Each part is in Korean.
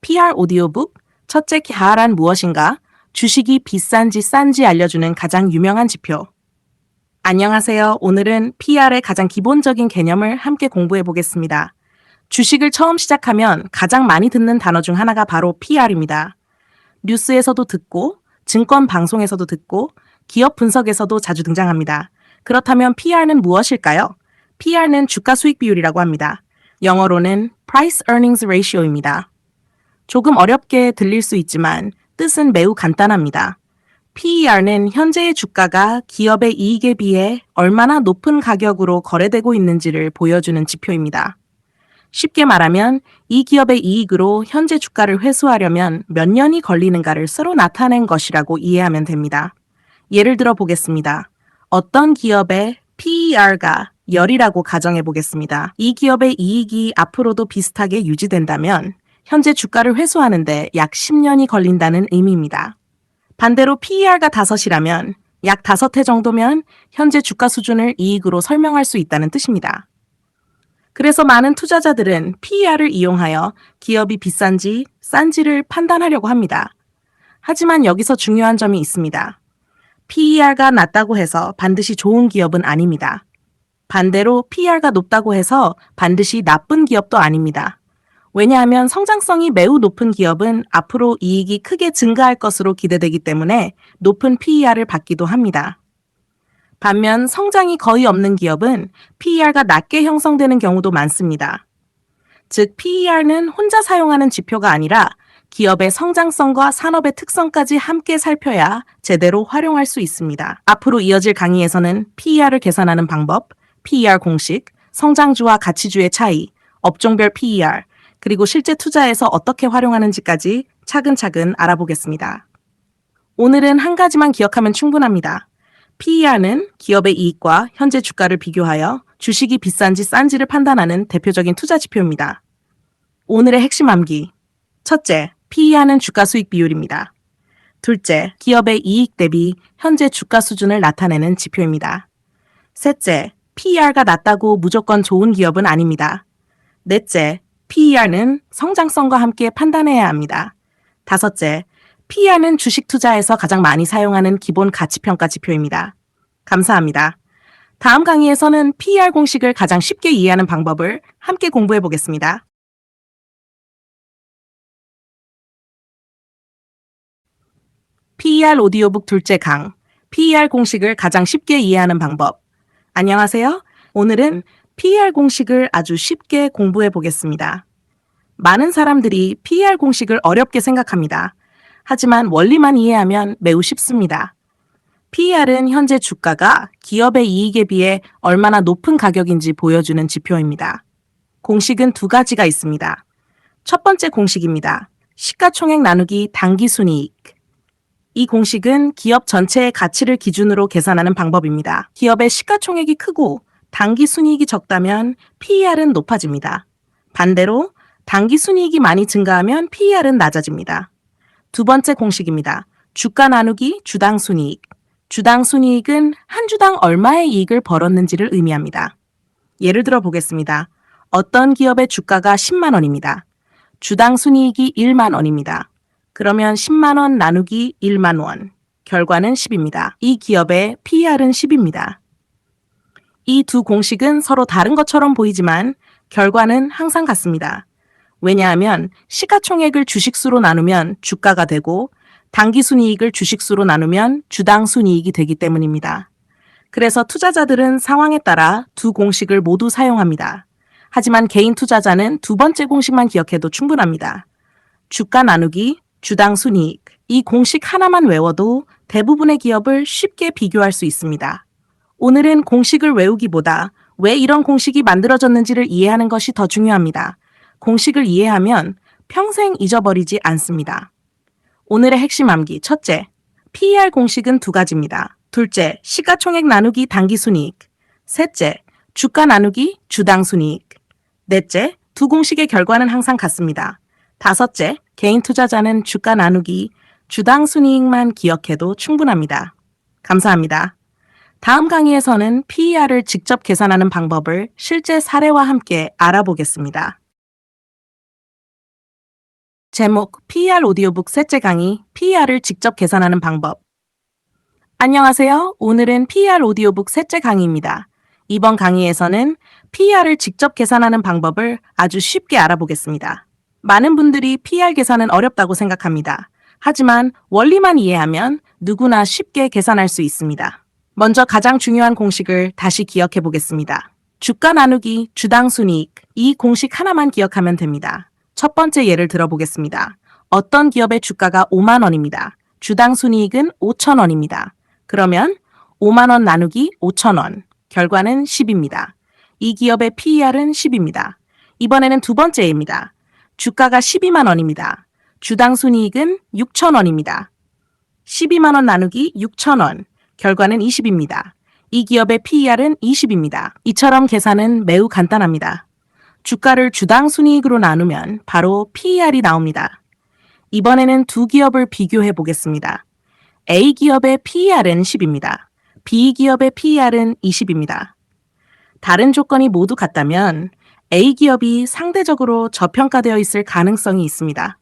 PR 오디오북 첫째 기하란 무엇인가? 주식이 비싼지 싼지 알려주는 가장 유명한 지표. 안녕하세요. 오늘은 PR의 가장 기본적인 개념을 함께 공부해 보겠습니다. 주식을 처음 시작하면 가장 많이 듣는 단어 중 하나가 바로 PR입니다. 뉴스에서도 듣고, 증권 방송에서도 듣고, 기업 분석에서도 자주 등장합니다. 그렇다면 PR는 무엇일까요? PR는 주가 수익 비율이라고 합니다. 영어로는 Price Earnings Ratio입니다. 조금 어렵게 들릴 수 있지만 뜻은 매우 간단합니다. PER는 현재의 주가가 기업의 이익에 비해 얼마나 높은 가격으로 거래되고 있는지를 보여주는 지표입니다. 쉽게 말하면 이 기업의 이익으로 현재 주가를 회수하려면 몇 년이 걸리는가를 서로 나타낸 것이라고 이해하면 됩니다. 예를 들어 보겠습니다. 어떤 기업의 PER가 10이라고 가정해 보겠습니다. 이 기업의 이익이 앞으로도 비슷하게 유지된다면 현재 주가를 회수하는데 약 10년이 걸린다는 의미입니다. 반대로 PER가 5이라면 약 5해 정도면 현재 주가 수준을 이익으로 설명할 수 있다는 뜻입니다. 그래서 많은 투자자들은 PER을 이용하여 기업이 비싼지 싼지를 판단하려고 합니다. 하지만 여기서 중요한 점이 있습니다. PER가 낮다고 해서 반드시 좋은 기업은 아닙니다. 반대로 PER가 높다고 해서 반드시 나쁜 기업도 아닙니다. 왜냐하면 성장성이 매우 높은 기업은 앞으로 이익이 크게 증가할 것으로 기대되기 때문에 높은 PER을 받기도 합니다. 반면 성장이 거의 없는 기업은 PER가 낮게 형성되는 경우도 많습니다. 즉, PER는 혼자 사용하는 지표가 아니라 기업의 성장성과 산업의 특성까지 함께 살펴야 제대로 활용할 수 있습니다. 앞으로 이어질 강의에서는 PER을 계산하는 방법, PER 공식, 성장주와 가치주의 차이, 업종별 PER, 그리고 실제 투자에서 어떻게 활용하는지까지 차근차근 알아보겠습니다. 오늘은 한 가지만 기억하면 충분합니다. PER는 기업의 이익과 현재 주가를 비교하여 주식이 비싼지 싼지를 판단하는 대표적인 투자 지표입니다. 오늘의 핵심 암기. 첫째, PER는 주가 수익 비율입니다. 둘째, 기업의 이익 대비 현재 주가 수준을 나타내는 지표입니다. 셋째, PER가 낮다고 무조건 좋은 기업은 아닙니다. 넷째, PER는 성장성과 함께 판단해야 합니다. 다섯째, PER는 주식 투자에서 가장 많이 사용하는 기본 가치평가 지표입니다. 감사합니다. 다음 강의에서는 PER 공식을 가장 쉽게 이해하는 방법을 함께 공부해 보겠습니다. PER 오디오북 둘째 강, PER 공식을 가장 쉽게 이해하는 방법. 안녕하세요. 오늘은 PER 공식을 아주 쉽게 공부해 보겠습니다. 많은 사람들이 PER 공식을 어렵게 생각합니다. 하지만 원리만 이해하면 매우 쉽습니다. PER은 현재 주가가 기업의 이익에 비해 얼마나 높은 가격인지 보여주는 지표입니다. 공식은 두 가지가 있습니다. 첫 번째 공식입니다. 시가총액 나누기 당기순이익. 이 공식은 기업 전체의 가치를 기준으로 계산하는 방법입니다. 기업의 시가총액이 크고 당기순이익이 적다면 PER은 높아집니다. 반대로 당기순이익이 많이 증가하면 PER은 낮아집니다. 두 번째 공식입니다. 주가 나누기 주당순이익. 주당순이익은 한 주당 얼마의 이익을 벌었는지를 의미합니다. 예를 들어 보겠습니다. 어떤 기업의 주가가 10만 원입니다. 주당순이익이 1만 원입니다. 그러면 10만 원 나누기 1만 원. 결과는 10입니다. 이 기업의 PER은 10입니다. 이 두 공식은 서로 다른 것처럼 보이지만 결과는 항상 같습니다. 왜냐하면 시가총액을 주식수로 나누면 주가가 되고 당기순이익을 주식수로 나누면 주당순이익이 되기 때문입니다. 그래서 투자자들은 상황에 따라 두 공식을 모두 사용합니다. 하지만 개인 투자자는 두 번째 공식만 기억해도 충분합니다. 주가 나누기 주당순이익. 이 공식 하나만 외워도 대부분의 기업을 쉽게 비교할 수 있습니다. 오늘은 공식을 외우기보다 왜 이런 공식이 만들어졌는지를 이해하는 것이 더 중요합니다. 공식을 이해하면 평생 잊어버리지 않습니다. 오늘의 핵심 암기. 첫째, PER 공식은 두 가지입니다. 둘째, 시가총액 나누기 당기순이익. 셋째, 주가 나누기 주당순이익. 넷째, 두 공식의 결과는 항상 같습니다. 다섯째, 개인 투자자는 주가 나누기 주당순이익만 기억해도 충분합니다. 감사합니다. 다음 강의에서는 PER을 직접 계산하는 방법을 실제 사례와 함께 알아보겠습니다. 제목 PER 오디오북 셋째 강의 PER을 직접 계산하는 방법. 안녕하세요. 오늘은 PER 오디오북 셋째 강의입니다. 이번 강의에서는 PER을 직접 계산하는 방법을 아주 쉽게 알아보겠습니다. 많은 분들이 PER 계산은 어렵다고 생각합니다. 하지만 원리만 이해하면 누구나 쉽게 계산할 수 있습니다. 먼저 가장 중요한 공식을 다시 기억해 보겠습니다. 주가 나누기 주당 순이익, 이 공식 하나만 기억하면 됩니다. 첫 번째 예를 들어보겠습니다. 어떤 기업의 주가가 5만 원입니다. 주당 순이익은 5천 원입니다. 그러면 5만 원 나누기 5천 원, 결과는 10입니다. 이 기업의 PER은 10입니다. 이번에는 두 번째 예입니다. 주가가 12만 원입니다. 주당 순이익은 6천 원입니다. 12만 원 나누기 6천 원, 결과는 20입니다. 이 기업의 PER은 20입니다. 이처럼 계산은 매우 간단합니다. 주가를 주당 순이익으로 나누면 바로 PER이 나옵니다. 이번에는 두 기업을 비교해 보겠습니다. A 기업의 PER은 10입니다. B 기업의 PER은 20입니다. 다른 조건이 모두 같다면 A 기업이 상대적으로 저평가되어 있을 가능성이 있습니다.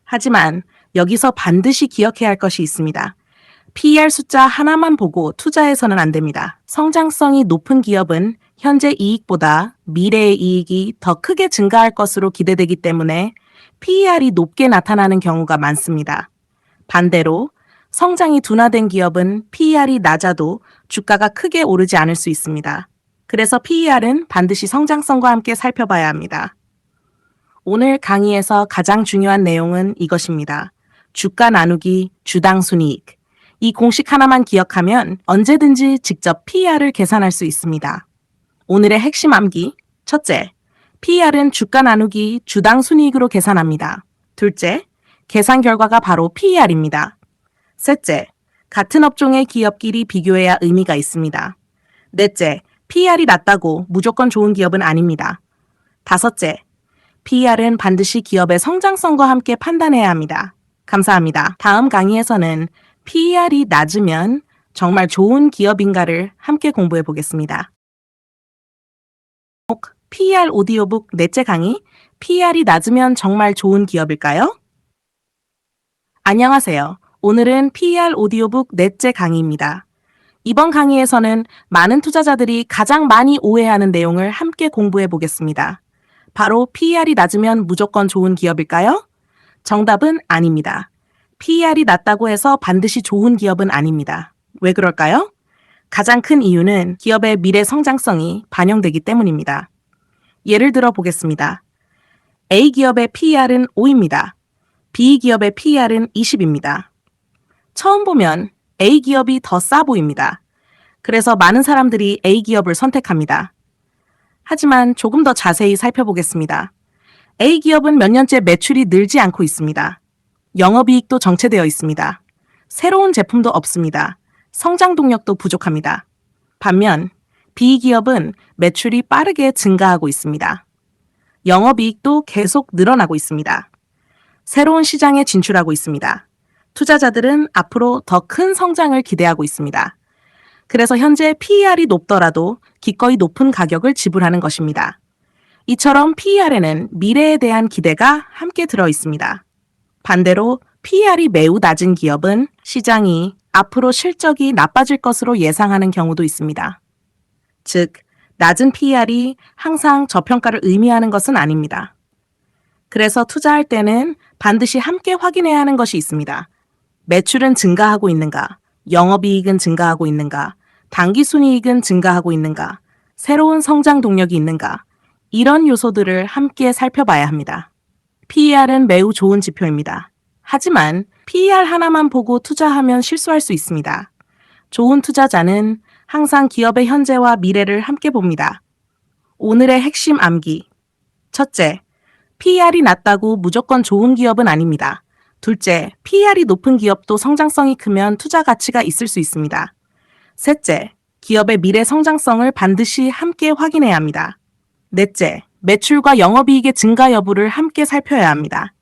하지만 여기서 반드시 기억해야 할 것이 있습니다. PER 숫자 하나만 보고 투자해서는 안 됩니다. 성장성이 높은 기업은 현재 이익보다 미래의 이익이 더 크게 증가할 것으로 기대되기 때문에 PER이 높게 나타나는 경우가 많습니다. 반대로 성장이 둔화된 기업은 PER이 낮아도 주가가 크게 오르지 않을 수 있습니다. 그래서 PER은 반드시 성장성과 함께 살펴봐야 합니다. 오늘 강의에서 가장 중요한 내용은 이것입니다. 주가 나누기 주당 순이익. 이 공식 하나만 기억하면 언제든지 직접 PER을 계산할 수 있습니다. 오늘의 핵심 암기. 첫째, PER은 주가 나누기 주당 순이익으로 계산합니다. 둘째, 계산 결과가 바로 PER입니다. 셋째, 같은 업종의 기업끼리 비교해야 의미가 있습니다. 넷째, PER이 낮다고 무조건 좋은 기업은 아닙니다. 다섯째, PER은 반드시 기업의 성장성과 함께 판단해야 합니다. 감사합니다. 다음 강의에서는 PER이 낮으면 정말 좋은 기업인가를 함께 공부해 보겠습니다. PER 오디오북 넷째 강의, PER이 낮으면 정말 좋은 기업일까요? 안녕하세요. 오늘은 PER 오디오북 넷째 강의입니다. 이번 강의에서는 많은 투자자들이 가장 많이 오해하는 내용을 함께 공부해 보겠습니다. 바로 PER이 낮으면 무조건 좋은 기업일까요? 정답은 아닙니다. PER이 낮다고 해서 반드시 좋은 기업은 아닙니다. 왜 그럴까요? 가장 큰 이유는 기업의 미래 성장성이 반영되기 때문입니다. 예를 들어 보겠습니다. A 기업의 PER은 5입니다. B 기업의 PER은 20입니다. 처음 보면 A 기업이 더 싸 보입니다. 그래서 많은 사람들이 A 기업을 선택합니다. 하지만 조금 더 자세히 살펴보겠습니다. A 기업은 몇 년째 매출이 늘지 않고 있습니다. 영업이익도 정체되어 있습니다. 새로운 제품도 없습니다. 성장 동력도 부족합니다. 반면 B 기업은 매출이 빠르게 증가하고 있습니다. 영업이익도 계속 늘어나고 있습니다. 새로운 시장에 진출하고 있습니다. 투자자들은 앞으로 더 큰 성장을 기대하고 있습니다. 그래서 현재 PER이 높더라도 기꺼이 높은 가격을 지불하는 것입니다. 이처럼 PER에는 미래에 대한 기대가 함께 들어 있습니다. 반대로 PER이 매우 낮은 기업은 시장이 앞으로 실적이 나빠질 것으로 예상하는 경우도 있습니다. 즉, 낮은 PER이 항상 저평가를 의미하는 것은 아닙니다. 그래서 투자할 때는 반드시 함께 확인해야 하는 것이 있습니다. 매출은 증가하고 있는가? 영업이익은 증가하고 있는가? 당기순이익은 증가하고 있는가? 새로운 성장 동력이 있는가? 이런 요소들을 함께 살펴봐야 합니다. PER은 매우 좋은 지표입니다. 하지만 PER 하나만 보고 투자하면 실수할 수 있습니다. 좋은 투자자는 항상 기업의 현재와 미래를 함께 봅니다. 오늘의 핵심 암기. 첫째, PER이 낮다고 무조건 좋은 기업은 아닙니다. 둘째, PER이 높은 기업도 성장성이 크면 투자 가치가 있을 수 있습니다. 셋째, 기업의 미래 성장성을 반드시 함께 확인해야 합니다. 넷째, 매출과 영업이익의 증가 여부를 함께 살펴야 합니다.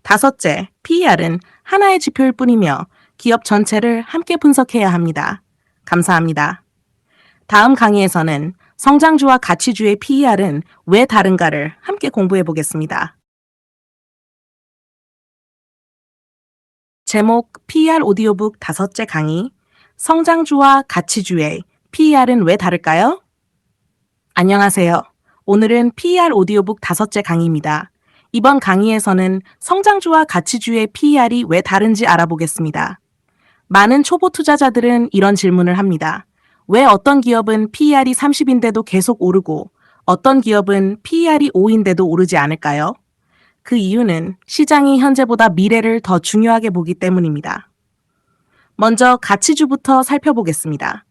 다섯째, PER은 하나의 지표일 뿐이며 기업 전체를 함께 분석해야 합니다. 감사합니다. 다음 강의에서는 성장주와 가치주의 PER은 왜 다른가를 함께 공부해 보겠습니다. 제목 PER 오디오북 5째 강의 성장주와 가치주의 PER은 왜 다를까요? 안녕하세요. 오늘은 PER 오디오북 5째 강의입니다. 이번 강의에서는 성장주와 가치주의 PER이 왜 다른지 알아보겠습니다. 많은 초보 투자자들은 이런 질문을 합니다. 왜 어떤 기업은 PER이 30인데도 계속 오르고 어떤 기업은 PER이 5인데도 오르지 않을까요? 그 이유는 시장이 현재보다 미래를 더 중요하게 보기 때문입니다. 먼저 가치주부터 살펴보겠습니다.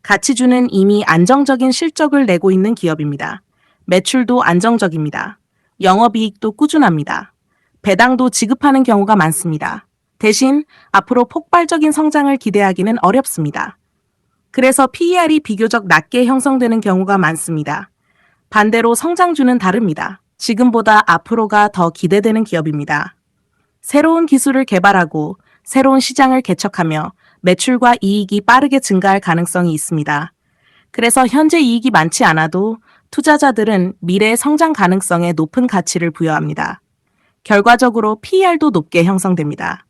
가치주는 이미 안정적인 실적을 내고 있는 기업입니다. 매출도 안정적입니다. 영업이익도 꾸준합니다. 배당도 지급하는 경우가 많습니다. 대신 앞으로 폭발적인 성장을 기대하기는 어렵습니다. 그래서 PER이 비교적 낮게 형성되는 경우가 많습니다. 반대로 성장주는 다릅니다. 지금보다 앞으로가 더 기대되는 기업입니다. 새로운 기술을 개발하고 새로운 시장을 개척하며 매출과 이익이 빠르게 증가할 가능성이 있습니다. 그래서 현재 이익이 많지 않아도 투자자들은 미래의 성장 가능성에 높은 가치를 부여합니다. 결과적으로 PER도 높게 형성됩니다.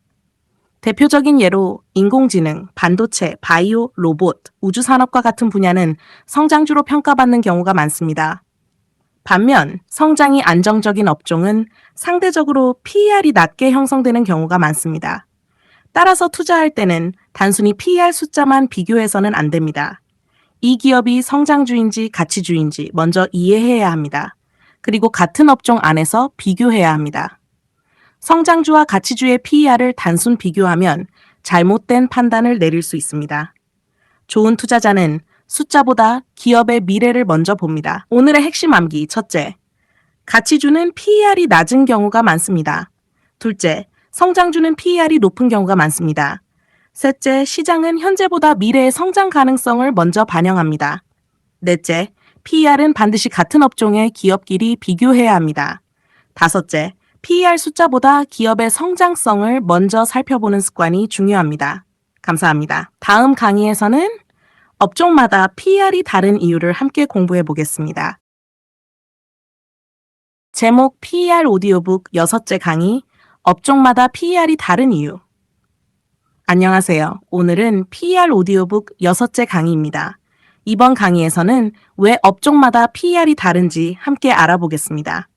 대표적인 예로 인공지능, 반도체, 바이오, 로봇, 우주산업과 같은 분야는 성장주로 평가받는 경우가 많습니다. 반면 성장이 안정적인 업종은 상대적으로 PER이 낮게 형성되는 경우가 많습니다. 따라서 투자할 때는 단순히 PER 숫자만 비교해서는 안 됩니다. 이 기업이 성장주인지 가치주인지 먼저 이해해야 합니다. 그리고 같은 업종 안에서 비교해야 합니다. 성장주와 가치주의 PER을 단순 비교하면 잘못된 판단을 내릴 수 있습니다. 좋은 투자자는 숫자보다 기업의 미래를 먼저 봅니다. 오늘의 핵심 암기 첫째, 가치주는 PER이 낮은 경우가 많습니다. 둘째, 성장주는 PER이 높은 경우가 많습니다. 셋째, 시장은 현재보다 미래의 성장 가능성을 먼저 반영합니다. 넷째, PER은 반드시 같은 업종의 기업끼리 비교해야 합니다. 다섯째, PER 숫자보다 기업의 성장성을 먼저 살펴보는 습관이 중요합니다. 감사합니다. 다음 강의에서는 업종마다 PER이 다른 이유를 함께 공부해 보겠습니다. 제목 PER 오디오북 6째 강의 업종마다 PER이 다른 이유. 안녕하세요. 오늘은 PER 오디오북 6째 강의입니다. 이번 강의에서는 왜 업종마다 PER이 다른지 함께 알아보겠습니다.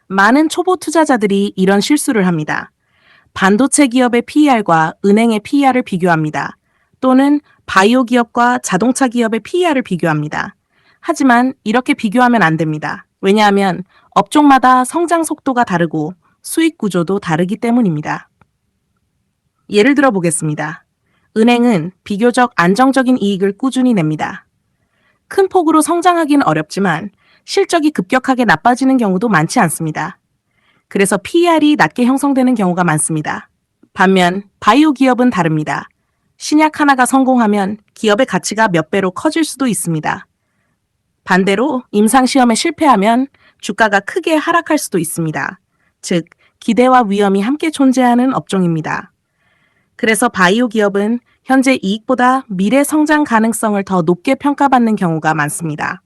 많은 초보 투자자들이 이런 실수를 합니다. 반도체 기업의 PER과 은행의 PER을 비교합니다. 또는 바이오 기업과 자동차 기업의 PER을 비교합니다. 하지만 이렇게 비교하면 안 됩니다. 왜냐하면 업종마다 성장 속도가 다르고 수익 구조도 다르기 때문입니다. 예를 들어 보겠습니다. 은행은 비교적 안정적인 이익을 꾸준히 냅니다. 큰 폭으로 성장하기는 어렵지만 실적이 급격하게 나빠지는 경우도 많지 않습니다. 그래서 PER이 낮게 형성되는 경우가 많습니다. 반면 바이오 기업은 다릅니다. 신약 하나가 성공하면 기업의 가치가 몇 배로 커질 수도 있습니다. 반대로 임상시험에 실패하면 주가가 크게 하락할 수도 있습니다. 즉, 기대와 위험이 함께 존재하는 업종입니다. 그래서 바이오 기업은 현재 이익보다 미래 성장 가능성을 더 높게 평가받는 경우가 많습니다.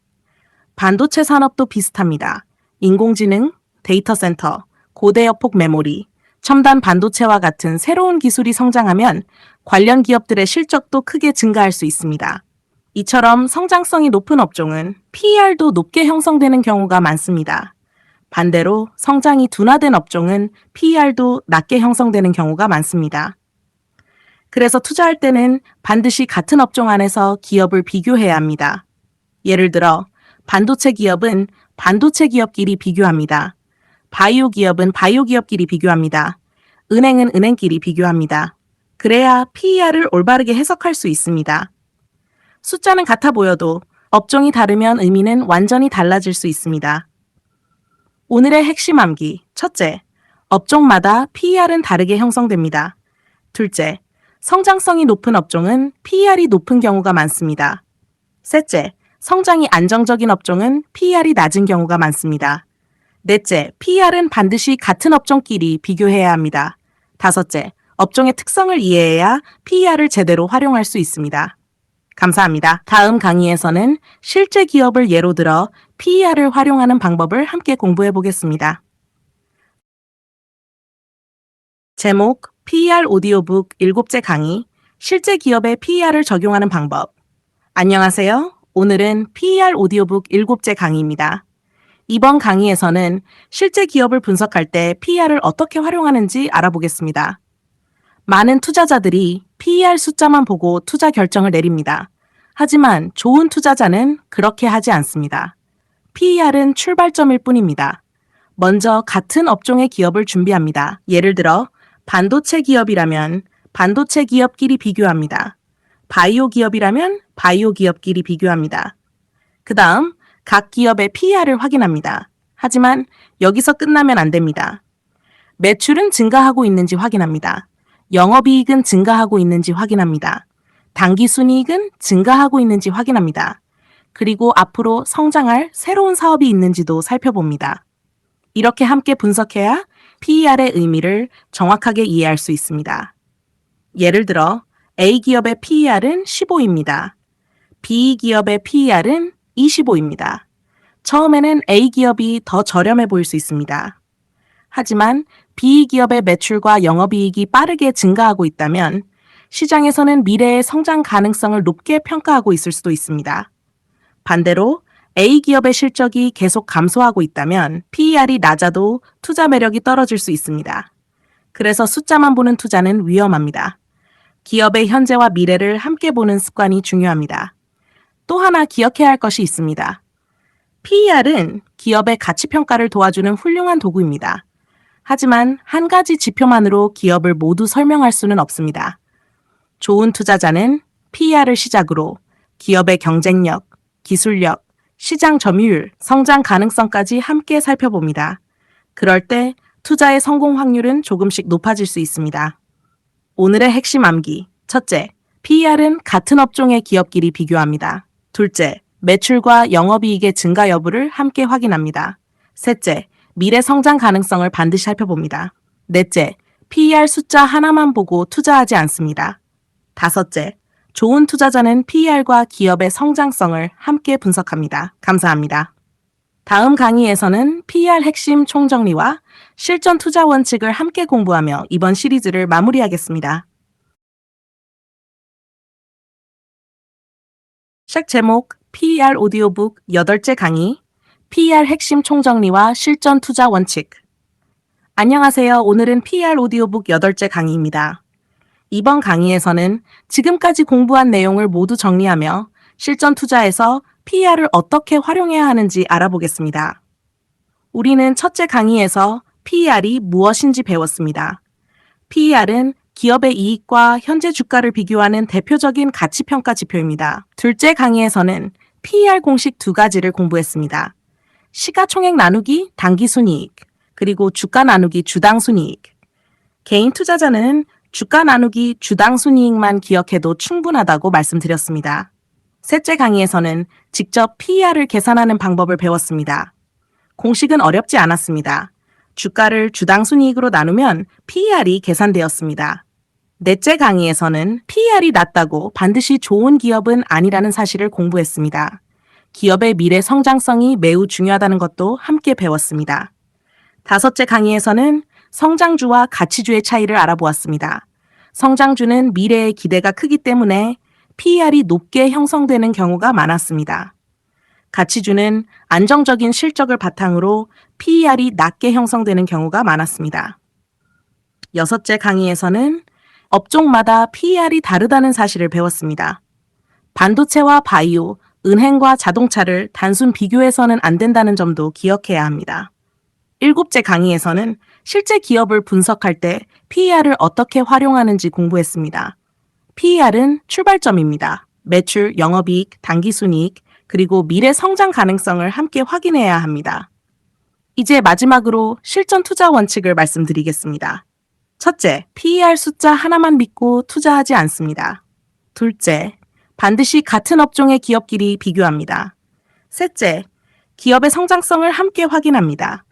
반도체 산업도 비슷합니다. 인공지능, 데이터 센터, 고대역폭 메모리, 첨단 반도체와 같은 새로운 기술이 성장하면 관련 기업들의 실적도 크게 증가할 수 있습니다. 이처럼 성장성이 높은 업종은 PER도 높게 형성되는 경우가 많습니다. 반대로 성장이 둔화된 업종은 PER도 낮게 형성되는 경우가 많습니다. 그래서 투자할 때는 반드시 같은 업종 안에서 기업을 비교해야 합니다. 예를 들어 반도체 기업은 반도체 기업끼리 비교합니다. 바이오 기업은 바이오 기업끼리 비교합니다. 은행은 은행끼리 비교합니다. 그래야 PER을 올바르게 해석할 수 있습니다. 숫자는 같아 보여도 업종이 다르면 의미는 완전히 달라질 수 있습니다. 오늘의 핵심 암기 첫째, 업종마다 PER은 다르게 형성됩니다. 둘째, 성장성이 높은 업종은 PER이 높은 경우가 많습니다. 셋째, 성장이 안정적인 업종은 PER이 낮은 경우가 많습니다. 넷째, PER은 반드시 같은 업종끼리 비교해야 합니다. 다섯째, 업종의 특성을 이해해야 PER을 제대로 활용할 수 있습니다. 감사합니다. 다음 강의에서는 실제 기업을 예로 들어 PER을 활용하는 방법을 함께 공부해 보겠습니다. 제목 PER 오디오북 7째 강의, 실제 기업의 PER을 적용하는 방법. 안녕하세요. 오늘은 PER 오디오북 7째 강의입니다. 이번 강의에서는 실제 기업을 분석할 때 PER을 어떻게 활용하는지 알아보겠습니다. 많은 투자자들이 PER 숫자만 보고 투자 결정을 내립니다. 하지만 좋은 투자자는 그렇게 하지 않습니다. PER은 출발점일 뿐입니다. 먼저 같은 업종의 기업을 준비합니다. 예를 들어 반도체 기업이라면 반도체 기업끼리 비교합니다. 바이오 기업이라면 바이오 기업끼리 비교합니다. 그 다음 각 기업의 PER을 확인합니다. 하지만 여기서 끝나면 안 됩니다. 매출은 증가하고 있는지 확인합니다. 영업이익은 증가하고 있는지 확인합니다. 당기순이익은 증가하고 있는지 확인합니다. 그리고 앞으로 성장할 새로운 사업이 있는지도 살펴봅니다. 이렇게 함께 분석해야 PER의 의미를 정확하게 이해할 수 있습니다. 예를 들어 A 기업의 PER은 15입니다. B 기업의 PER은 25입니다. 처음에는 A 기업이 더 저렴해 보일 수 있습니다. 하지만 B 기업의 매출과 영업이익이 빠르게 증가하고 있다면 시장에서는 미래의 성장 가능성을 높게 평가하고 있을 수도 있습니다. 반대로 A 기업의 실적이 계속 감소하고 있다면 PER이 낮아도 투자 매력이 떨어질 수 있습니다. 그래서 숫자만 보는 투자는 위험합니다. 기업의 현재와 미래를 함께 보는 습관이 중요합니다. 또 하나 기억해야 할 것이 있습니다. PER은 기업의 가치 평가를 도와주는 훌륭한 도구입니다. 하지만 한 가지 지표만으로 기업을 모두 설명할 수는 없습니다. 좋은 투자자는 PER을 시작으로 기업의 경쟁력, 기술력, 시장 점유율, 성장 가능성까지 함께 살펴봅니다. 그럴 때 투자의 성공 확률은 조금씩 높아질 수 있습니다. 오늘의 핵심 암기. 첫째, PER은 같은 업종의 기업끼리 비교합니다. 둘째, 매출과 영업이익의 증가 여부를 함께 확인합니다. 셋째, 미래 성장 가능성을 반드시 살펴봅니다. 넷째, PER 숫자 하나만 보고 투자하지 않습니다. 다섯째, 좋은 투자자는 PER과 기업의 성장성을 함께 분석합니다. 감사합니다. 다음 강의에서는 PER 핵심 총정리와 실전 투자 원칙을 함께 공부하며 이번 시리즈를 마무리하겠습니다. 책 제목 PER 오디오북 8째 강의 PER 핵심 총정리와 실전 투자 원칙. 안녕하세요. 오늘은 PER 오디오북 8째 강의입니다. 이번 강의에서는 지금까지 공부한 내용을 모두 정리하며 실전 투자에서 PER을 어떻게 활용해야 하는지 알아보겠습니다. 우리는 첫째 강의에서 PER이 무엇인지 배웠습니다. PER은 기업의 이익과 현재 주가를 비교하는 대표적인 가치평가 지표입니다. 둘째 강의에서는 PER 공식 2가지를 공부했습니다. 시가총액 나누기 당기순이익, 그리고 주가 나누기 주당순이익. 개인 투자자는 주가 나누기 주당순이익만 기억해도 충분하다고 말씀드렸습니다. 셋째 강의에서는 직접 PER을 계산하는 방법을 배웠습니다. 공식은 어렵지 않았습니다. 주가를 주당순이익으로 나누면 PER이 계산되었습니다. 넷째 강의에서는 PER이 낮다고 반드시 좋은 기업은 아니라는 사실을 공부했습니다. 기업의 미래 성장성이 매우 중요하다는 것도 함께 배웠습니다. 다섯째 강의에서는 성장주와 가치주의 차이를 알아보았습니다. 성장주는 미래의 기대가 크기 때문에 PER이 높게 형성되는 경우가 많았습니다. 가치주는 안정적인 실적을 바탕으로 PER이 낮게 형성되는 경우가 많았습니다. 여섯째 강의에서는 업종마다 PER이 다르다는 사실을 배웠습니다. 반도체와 바이오, 은행과 자동차를 단순 비교해서는 안 된다는 점도 기억해야 합니다. 일곱째 강의에서는 실제 기업을 분석할 때 PER을 어떻게 활용하는지 공부했습니다. PER은 출발점입니다. 매출, 영업이익, 당기순이익, 그리고 미래 성장 가능성을 함께 확인해야 합니다. 이제 마지막으로 실전 투자 원칙을 말씀드리겠습니다. 첫째, PER 숫자 하나만 믿고 투자하지 않습니다. 둘째, 반드시 같은 업종의 기업끼리 비교합니다. 셋째, 기업의 성장성을 함께 확인합니다.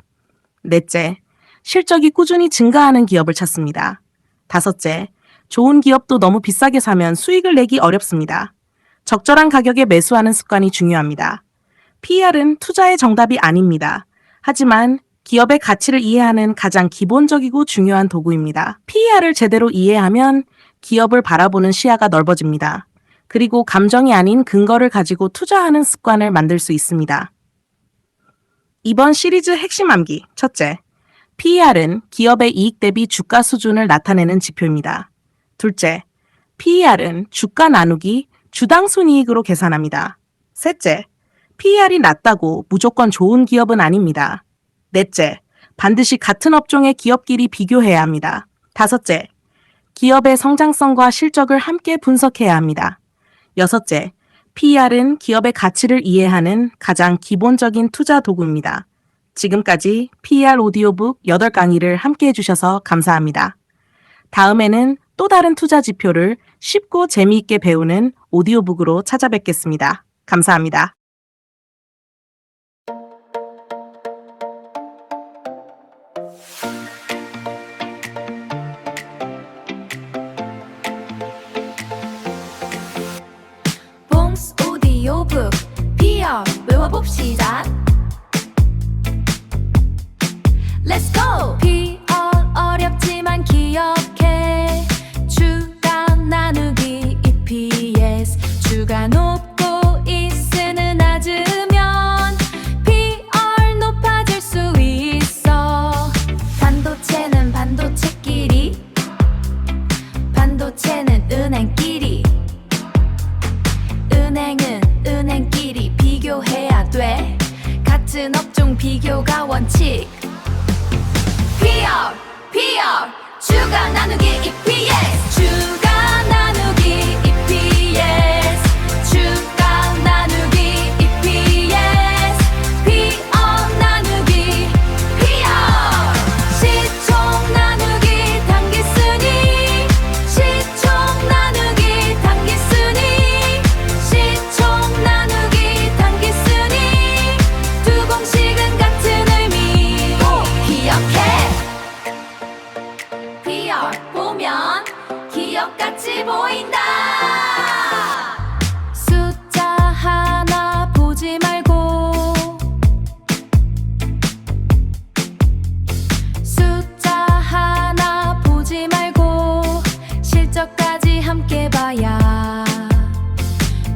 넷째, 실적이 꾸준히 증가하는 기업을 찾습니다. 다섯째, 좋은 기업도 너무 비싸게 사면 수익을 내기 어렵습니다. 적절한 가격에 매수하는 습관이 중요합니다. PER은 투자의 정답이 아닙니다. 하지만 기업의 가치를 이해하는 가장 기본적이고 중요한 도구입니다. PER을 제대로 이해하면 기업을 바라보는 시야가 넓어집니다. 그리고 감정이 아닌 근거를 가지고 투자하는 습관을 만들 수 있습니다. 이번 시리즈 핵심 암기. 첫째, PER은 기업의 이익 대비 주가 수준을 나타내는 지표입니다. 둘째, PER은 주가 나누기 주당 순이익으로 계산합니다. 셋째, PER이 낮다고 무조건 좋은 기업은 아닙니다. 넷째, 반드시 같은 업종의 기업끼리 비교해야 합니다. 다섯째, 기업의 성장성과 실적을 함께 분석해야 합니다. 여섯째, PER은 기업의 가치를 이해하는 가장 기본적인 투자 도구입니다. 지금까지 PER 오디오북 8강의를 함께 해주셔서 감사합니다. 다음에는 또 다른 투자 지표를 쉽고 재미있게 배우는 오디오북으로 찾아뵙겠습니다. 감사합니다. 봉스 오디오북 PR 외워봅시다. Let's go! PR 어렵지만 기억해. 주가 나누기 EPS 주가 높고 있으는 낮으면 PR 높아질 수 있어. 반도체는 반도체끼리, 반도체는 은행끼리, 은행은 은행끼리 비교해야 돼. 같은 업종 비교가 원칙. PR 주가 나누기 EPS 주가 나누기 EPS 주가 나누기 EPS PR 나누기 PR 시총 나누기 당기순이 시총 나누기 당기순이 시총 나누기 당기순이 두 공식은 같은 의미. 기억해. PR 보면 기억같이 보인다. 숫자 하나 보지 말고 숫자 하나 보지 말고 실적까지 함께 봐야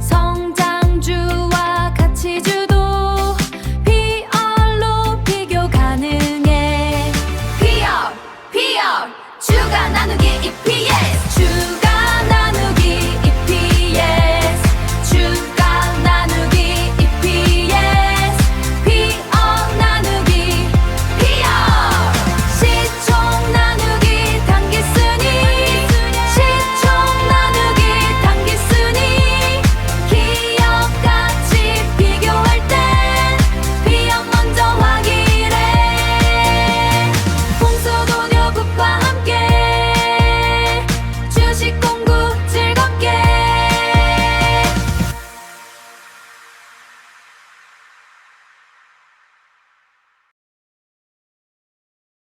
성장주와 가치주도 PR로 비교 가능해. PR 주가 나누기 EPS